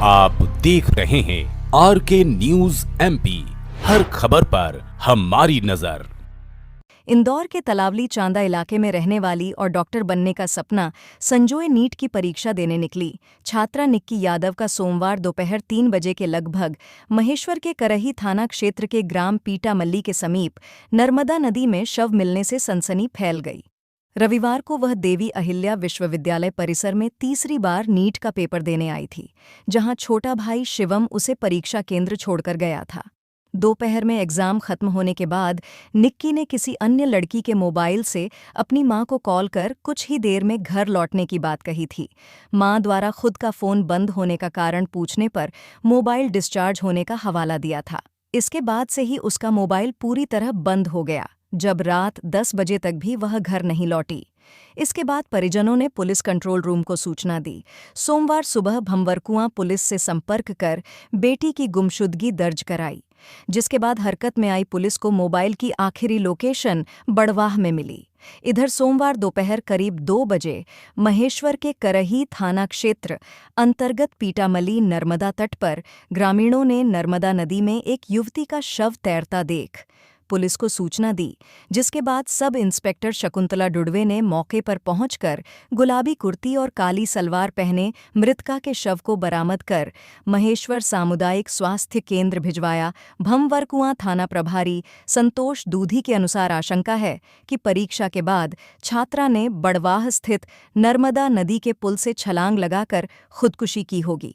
आप देख रहे हैं RK न्यूज MP, हर खबर पर हमारी नजर। इंदौर के तलावली चांदा इलाके में रहने वाली और डॉक्टर बनने का सपना संजोए नीट की परीक्षा देने निकली छात्रा निक्की यादव का सोमवार दोपहर 3 बजे के लगभग महेश्वर के करही थाना क्षेत्र के ग्राम पीटामल्ली के समीप नर्मदा नदी में शव मिलने से सनसनी फैल गई। रविवार को वह देवी अहिल्या विश्वविद्यालय परिसर में तीसरी बार नीट का पेपर देने आई थी, जहां छोटा भाई शिवम उसे परीक्षा केंद्र छोड़कर गया था। दोपहर में एग्जाम खत्म होने के बाद निक्की ने किसी अन्य लड़की के मोबाइल से अपनी मां को कॉल कर कुछ ही देर में घर लौटने की बात कही थी। मां द्वारा खुद का फोन बंद होने का कारण पूछने पर मोबाइल डिस्चार्ज होने का हवाला दिया था। इसके बाद से ही उसका मोबाइल पूरी तरह बंद हो गया, जब रात 10 बजे तक भी वह घर नहीं लौटी। इसके बाद परिजनों ने पुलिस कंट्रोल रूम को सूचना दी। सोमवार सुबह भंवरकुआं पुलिस से संपर्क कर बेटी की गुमशुदगी दर्ज कराई, जिसके बाद हरकत में आई पुलिस को मोबाइल की आखिरी लोकेशन बड़वाह में मिली। इधर सोमवार दोपहर करीब 2 बजे महेश्वर के करही थाना क्षेत्र अंतर्गत पीटामली नर्मदा तट पर ग्रामीणों ने नर्मदा नदी में एक युवती का शव तैरता देख पुलिस को सूचना दी, जिसके बाद सब इंस्पेक्टर शकुंतला डुडवे ने मौके पर पहुंचकर गुलाबी कुर्ती और काली सलवार पहने मृतका के शव को बरामद कर महेश्वर सामुदायिक स्वास्थ्य केंद्र भिजवाया। भंवरकुआं थाना प्रभारी संतोष दूधी के अनुसार आशंका है कि परीक्षा के बाद छात्रा ने बड़वाह स्थित नर्मदा नदी के पुल से छलांग लगाकर खुदकुशी की होगी।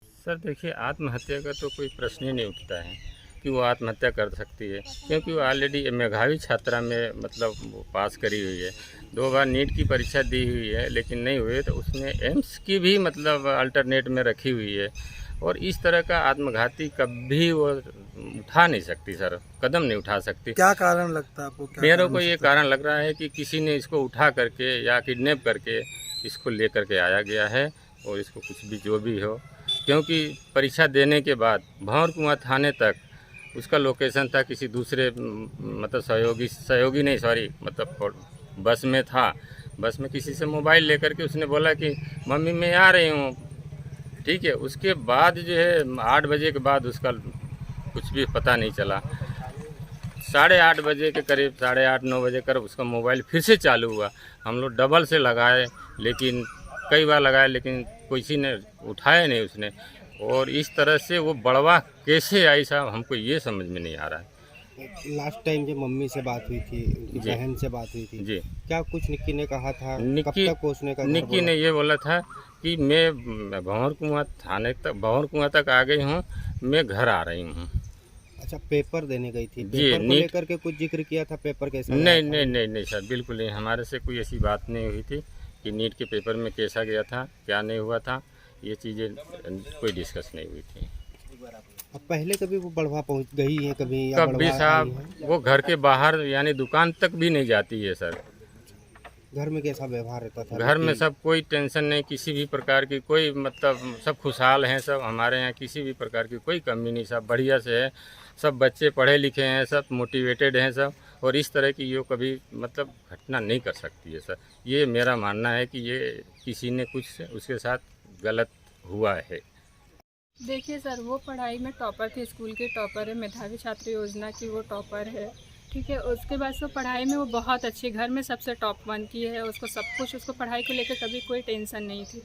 सर देखिए, आत्महत्या का तो कोई प्रश्न ही नहीं उठता है कि वो आत्महत्या कर सकती है, क्योंकि वो ऑलरेडी मेधावी छात्रा में मतलब वो पास करी हुई है। 2 बार नीट की परीक्षा दी हुई है लेकिन नहीं हुए, तो उसने एम्स की भी मतलब अल्टरनेट में रखी हुई है। और इस तरह का आत्मघाती कभी वो उठा नहीं सकती सर, कदम नहीं उठा सकती। क्या कारण लगता है आपको? मेरे को ये कारण लग रहा है कि किसी ने इसको उठा करके या किडनैप करके इसको ले करके आया गया है, और इसको कुछ भी जो भी हो, क्योंकि परीक्षा देने के बाद भंवरकुआं थाने तक उसका लोकेशन था किसी दूसरे मतलब सहयोगी नहीं सॉरी मतलब बस में था। बस में किसी से मोबाइल लेकर के उसने बोला कि मम्मी मैं आ रही हूँ, ठीक है। उसके बाद जो है 8 बजे के बाद उसका कुछ भी पता नहीं चला। 8:30 बजे के करीब 8:30-9 बजे कर उसका मोबाइल फिर से चालू हुआ। हम लोग डबल से लगाए, लेकिन कई बार लगाए लेकिन किसी ने उठाया नहीं उसने। और इस तरह से वो बड़वा कैसे आई साहब, हमको ये समझ में नहीं आ रहा है। लास्ट टाइम जब मम्मी से बात हुई थी, उनकी बहन से बात हुई थी जी, क्या कुछ निक्की ने कहा था? कब तक पहुंचने का? निक्की ने ये बोला था कि मैं भंवरकुआं तक आ गई हूँ, मैं घर आ रही हूँ। अच्छा, पेपर देने गई थी? पेपर को लेकर के कुछ जिक्र किया था? पेपर कैसा? नहीं सर, बिल्कुल नहीं। हमारे से कोई ऐसी बात नहीं हुई थी कि नीट के पेपर में कैसा गया था, क्या नहीं हुआ था, ये चीज़ें कोई डिस्कस नहीं हुई थी। अब पहले कभी वो बढ़वा पहुंच गई है कभी? कभी साहब वो घर के बाहर यानी दुकान तक भी नहीं जाती है सर। घर में कैसा व्यवहार रहता था? घर में सब कोई टेंशन नहीं, किसी भी प्रकार की कोई मतलब सब खुशहाल हैं सब। हमारे यहाँ किसी भी प्रकार की कोई कमी नहीं, सब बढ़िया से है। सब बच्चे पढ़े लिखे हैं, सब मोटिवेटेड हैं सब। और इस तरह की ये कभी मतलब घटना नहीं कर सकती है सर। ये मेरा मानना है कि ये किसी ने कुछ उसके साथ गलत हुआ है। देखिए सर, वो पढ़ाई में टॉपर थे, स्कूल के टॉपर है, मेधावी छात्र योजना की वो टॉपर है, ठीक है। उसके बाद से पढ़ाई में वो बहुत अच्छी, घर में सबसे टॉप 1 की है। उसको सब कुछ, उसको पढ़ाई को लेकर कभी कोई टेंशन नहीं थी,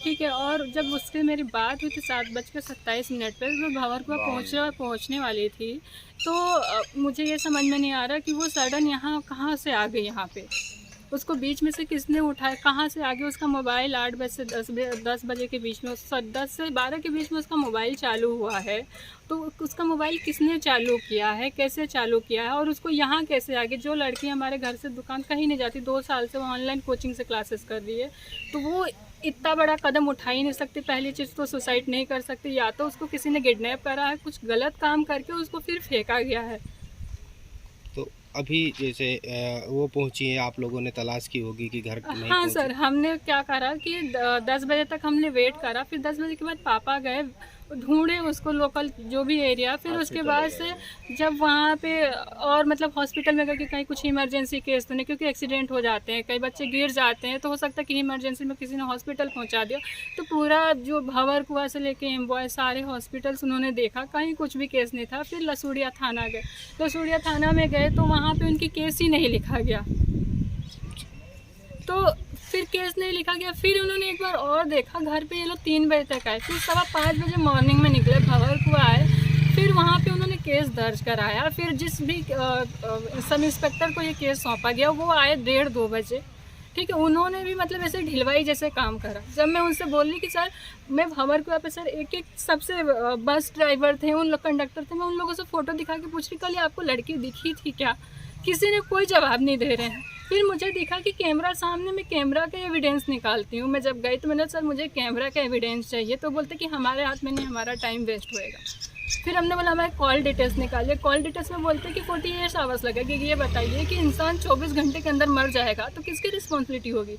ठीक है। और जब उससे मेरी बात हुई थी 7:27 पर, मैं भंवरकुआं पहुँचने वाली थी, तो मुझे ये समझ में नहीं आ रहा कि वो सडन यहाँ कहाँ से आ गई। यहाँ पे उसको बीच में से किसने उठाया, कहाँ से आगे उसका मोबाइल 8 बजे से 10 बजे के बीच में, 10 से 12 के बीच में उसका मोबाइल चालू हुआ है। तो उसका मोबाइल किसने चालू किया है, कैसे चालू किया है, और उसको यहाँ कैसे आगे? जो लड़की हमारे घर से दुकान कहीं नहीं जाती, 2 साल से वो ऑनलाइन कोचिंग से क्लासेस कर रही है, तो वो इतना बड़ा कदम उठा ही नहीं सकती। पहली चीज़ तो सुसाइड नहीं कर सकती, या तो उसको किसी ने किडनैप करा है, कुछ गलत काम करके उसको फिर फेंका गया है। तो अभी जैसे वो पहुंची है, आप लोगों ने तलाश की होगी कि घर नहीं? हाँ सर, हमने क्या करा कि 10 बजे तक हमने वेट करा, फिर 10 बजे के बाद पापा गए, ढूंढे उसको लोकल जो भी एरिया, फिर उसके बाद से जब वहाँ पे और मतलब हॉस्पिटल में गए कि कहीं कुछ इमरजेंसी केस तो नहीं, क्योंकि एक्सीडेंट हो जाते हैं, कई बच्चे गिर जाते हैं, तो हो सकता है कि इमरजेंसी में किसी ने हॉस्पिटल पहुँचा दिया। तो पूरा जो भंवर कुआं से लेके एम्बॉय सारे हॉस्पिटल्स उन्होंने देखा, कहीं कुछ भी केस नहीं था। फिर लसूड़िया थाना गए, लसूड़िया थाना में गए तो वहाँ पे उनकी केस ही नहीं लिखा गया, तो फिर केस नहीं लिखा गया। फिर उन्होंने एक बार और देखा, घर पे ये लोग 3 बजे तक आए, फिर 5:15 बजे मॉर्निंग में निकले, भंवर कुआं आए, फिर वहाँ पे उन्होंने केस दर्ज कराया। फिर जिस भी सब इंस्पेक्टर को ये केस सौंपा गया वो आए 1:30-2 बजे, ठीक है। उन्होंने भी मतलब ऐसे ढिलवाई जैसे काम करा। जब मैं उनसे बोली कि सर मैं भंवर कुआं पे सर एक सबसे बस ड्राइवर थे, उन लोग कंडक्टर थे, मैं उन लोगों से फ़ोटो दिखा के पूछ रही कल आपको लड़की दिखी थी क्या, किसी ने कोई जवाब नहीं दे रहे हैं। फिर मुझे दिखा कि कैमरा सामने, मैं कैमरा का एविडेंस निकालती हूँ। मैं जब गई तो मैंने सर मुझे कैमरा का एविडेंस चाहिए, तो बोलते कि हमारे हाथ में नहीं, हमारा टाइम वेस्ट होएगा। फिर हमने बोला हमारे कॉल डिटेल्स निकालिए, कॉल डिटेल्स में बोलते कि 48 आवर्स लगेगी। ये बताइए कि इंसान 24 घंटे के अंदर मर जाएगा तो किसकी रिस्पॉन्सिबिलिटी होगी?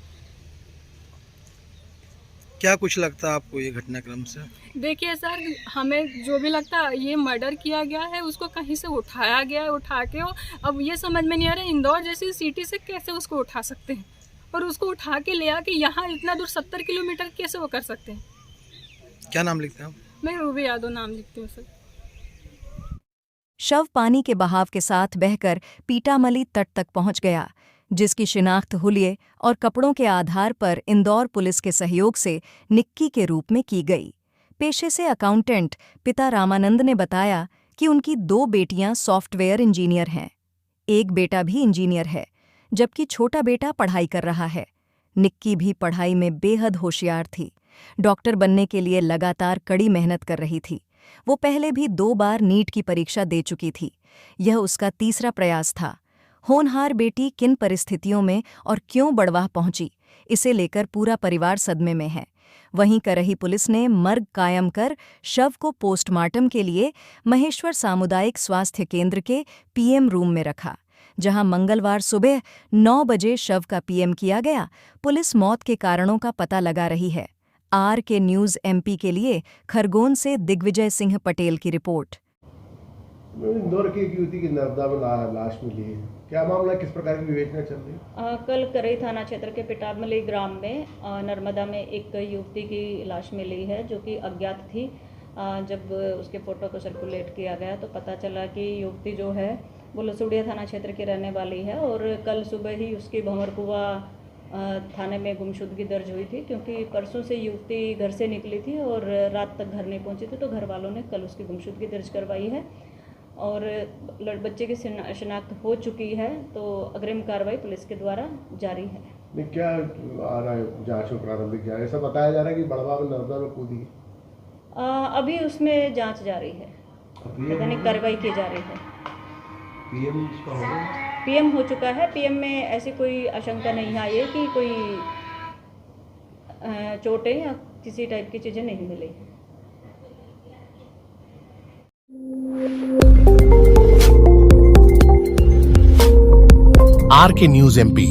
क्या कुछ लगता है आपको ये घटनाक्रम से? देखिए सर, हमें जो भी लगता है ये मर्डर किया गया है, उसको कहीं से उठाया गया है, उठा के अब ये समझ में नहीं आ रहा है इंदौर जैसी सिटी से कैसे उसको उठा सकते हैं, और उसको उठा के ले आके यहाँ इतना दूर 70 किलोमीटर कैसे वो कर सकते हैं। क्या नाम लिखते हैं आप? मैं रूबी यादव नाम लिखती हूँ सर। शव पानी के बहाव के साथ बहकर पीटामली तट तक पहुंच गया, जिसकी शिनाख्त हुलिये और कपड़ों के आधार पर इंदौर पुलिस के सहयोग से निक्की के रूप में की गई। पेशे से अकाउंटेंट पिता रामानंद ने बताया कि उनकी 2 बेटियां सॉफ्टवेयर इंजीनियर हैं, एक बेटा भी इंजीनियर है, जबकि छोटा बेटा पढ़ाई कर रहा है। निक्की भी पढ़ाई में बेहद होशियार थी, डॉक्टर बनने के लिए लगातार कड़ी मेहनत कर रही थी। वो पहले भी 2 बार नीट की परीक्षा दे चुकी थी, यह उसका तीसरा प्रयास था। होनहार बेटी किन परिस्थितियों में और क्यों बड़वाह पहुंची, इसे लेकर पूरा परिवार सदमे में है। वहीं करही पुलिस ने मर्ग कायम कर शव को पोस्टमार्टम के लिए महेश्वर सामुदायिक स्वास्थ्य केंद्र के पीएम रूम में रखा, जहां मंगलवार सुबह 9 बजे शव का पीएम किया गया। पुलिस मौत के कारणों का पता लगा रही है। आरके न्यूज़ एमपी के लिए खरगोन से दिग्विजय सिंह पटेल की रिपोर्ट। इंदौर की एक युवती की नर्मदा में लाश मिली है, क्या मामला, किस प्रकार की विवेचना चल रही है? कल करई थाना क्षेत्र के पिटामली ग्राम में नर्मदा में एक युवती की लाश मिली है जो कि अज्ञात थी। जब उसके फ़ोटो को सर्कुलेट किया गया तो पता चला कि युवती जो है वो लसूड़िया थाना क्षेत्र की रहने वाली है, और कल सुबह ही उसकी भंवर कुआं थाने में गुमशुदगी दर्ज हुई थी, क्योंकि परसों से युवती घर से निकली थी और रात तक घर नहीं पहुंची थी, तो घर वालों ने कल उसकी गुमशुदगी दर्ज करवाई है और बच्चे की शिनाख्त हो चुकी है। तो अग्रिम कार्रवाई पुलिस के द्वारा जारी है। नहीं, क्या आ रहा है जांच में प्रारंभिक जांच, ऐसा बताया जा रहा है कि बड़वा में नर्मदा में कूदी है? अभी उसमें जांच जारी है, वैधानिक कार्रवाई की जा रही है। पीएम हो चुका है। पीएम में ऐसी कोई आशंका नहीं आई है कि कोई चोटें या किसी टाइप की चीज़ें नहीं मिली। R K news MP